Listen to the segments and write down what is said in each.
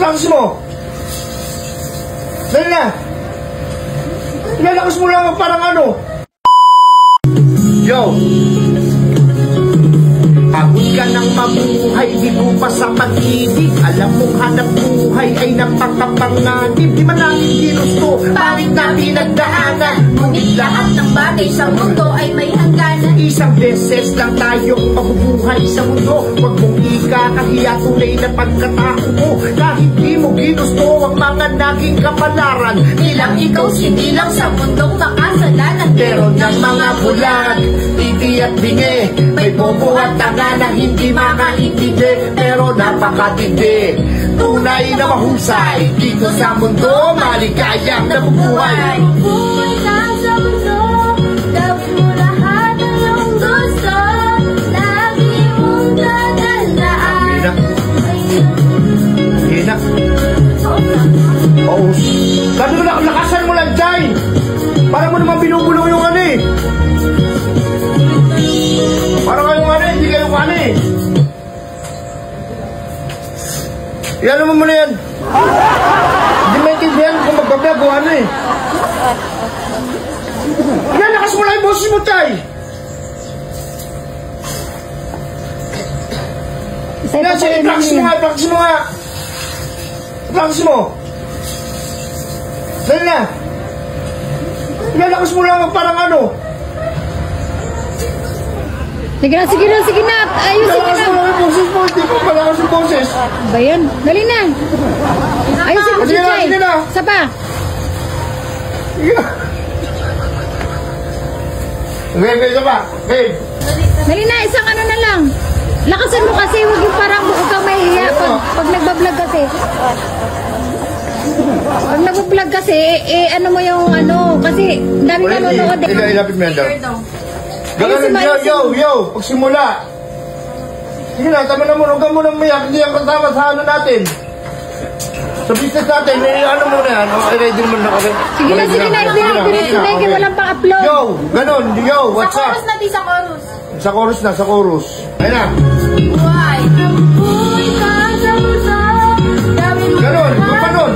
Lakas mo. Dali na. Ilalakas mo lang parang ano. Yo. Pagod ka ng mabuhay, di mo pa sa pag-ibig. Alam mong hanap buhay ay napakapanganib. Di man namin ginusto, pangit na pinagdaanan. Ngunit lahat ng bagay sa mundo ay may hangganan. Isang beses lang tayong mabubuhay sa mundo. Huwag mong ikakahiya, tunay na pagkatao mo. Kahit di mo ginusto ang mga naging kapalaran. Bilang ikaw sinilang sa mundong makasalanan. Pero ng mga bulag, titi at bingi, may bobo at tanga na hindi makaintindi. Pero napakatindi, tunay na mahusay. Dito sa mundo, maligayang nabubuhay. Mabubuhay ka sa mundo, gawin mo lahat ng iyong gusto. Lagi mong tatandaan. Hina. Oo. Sabi mo, lakasan mo lang, Jai. Para mo naman binubulong yung ano eh. Para kayong ano eh, hindi kayong ano eh. Iyan mo muna yan. Hindi maintindihan kung magbablog o ano eh. Yan, lakas mo lang yung boses mo, Jai. Yan, sige, practice mo nga, practice mo nga. Practice mo. Dali na. Ilalakas mo lang parang ano. Sige na, sige na, sige na. Ayusin mo na. Ilalakas mo lang yung boses mo, hindi mo malakas yung boses. Ba yan? Dali na. Ayusin mo, Sige na, Jai. sige na. Isa pa. Okay, isa pa. Okay. Dali na, isang ano na lang. Lakasan mo kasi, huwag yung parang huwag kang mahihiya pag nagbablog kasi. Pag nagbablog kasi, ano mo yung ano, kasi dami nanonood. Ilapit mo yan daw. Gano'n, yo. Pagsimula. Sige na, tama na mo. Huwag mo nang mayak. Hindi ang kasama sa ano natin. Sa business natin, ano mo na yan. Okay, ready mo na. Okay. Sige na, sige na. Hindi, walang pang-upload. Yo, gano'n. Yo, what's up? Sa chorus natin, sa chorus. Sa chorus na, sa chorus. Ayun na. Buhay. Mabubuhay ka sa mundo, gawin mo Gano'n, gumanon.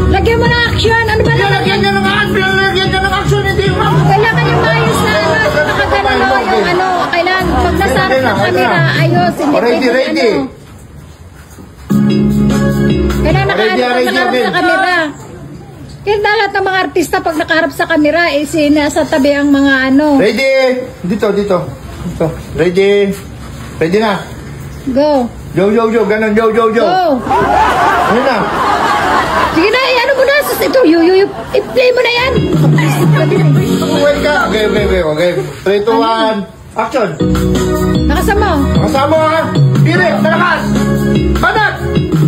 Lagyan mo ng action. Ano ba lang? Lagyan ka ng action. Lagyan ka ng action. Hindi yung Kailangan yung maayos na ano, nakagano yung ano, kailangan pag nasarap ng camera, ayos, hindi Ready, pwede ready. ano. Kailangan nakaharap sa camera. Kaya lahat ng mga artista pag nakaharap sa camera, nasa tabi ang mga ano. Ready. Dito. Ready. Ready na. Go. Yo. Ganon, yo. Go. Ayun na. Sige na, ano mo na. Ito, i-play mo na yan. Wait ka. Okay. 3, 2, 1. Action. Nakasama. Kasama ka. Direk, malakas. Banat.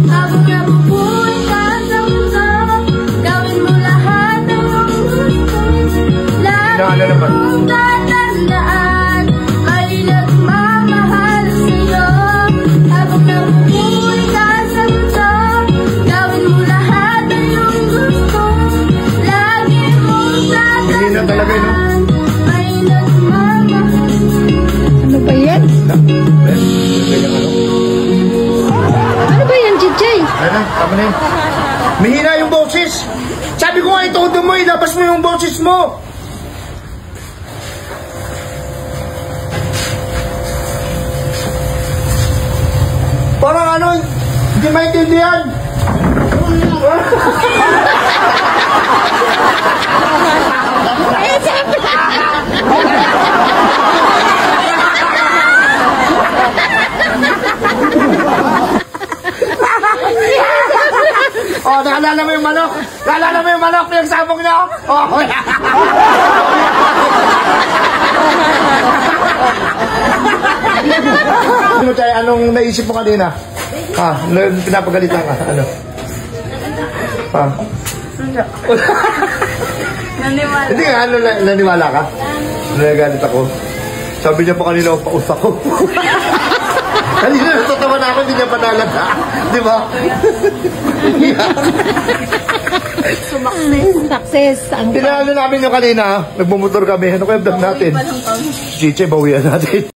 Habang nabubuhay ka sa mundo, gawin mo lahat ng iyong gusto. Lagi mong tatandaan, may nagmamahal sa'yo. Habang nabubuhay ka sa mundo, gawin mo lahat ng iyong gusto. Lagi mong Hindi na talaga, no? tatandaan, may nagmamahal. Ano ba yan? Ano ba yan, Jijay? Ayun na, tama na yun. Mahina yung boses. Sabi ko nga, itodo mo, ilabas mo yung boses mo. Parang ano, hindi maintindihan. Oh, naalala mo yung manok? Naalala mo yung manok yung sabong niya? Oh, Ano tayo, anong naisip mo kanina? Ha? Pinapagalitan ka? Ano? Ha? Naniwala. Hindi nga, ano, naniwala ka? Nagalit ako. Sabi niya pa kanina, pausa ko. Kanina natatawa na ako, hindi niya panalata. Di ba? Success. Tinalo namin yung kanina, nagmumotor kami. Ano kaya vlog natin? Chiche, bawian natin.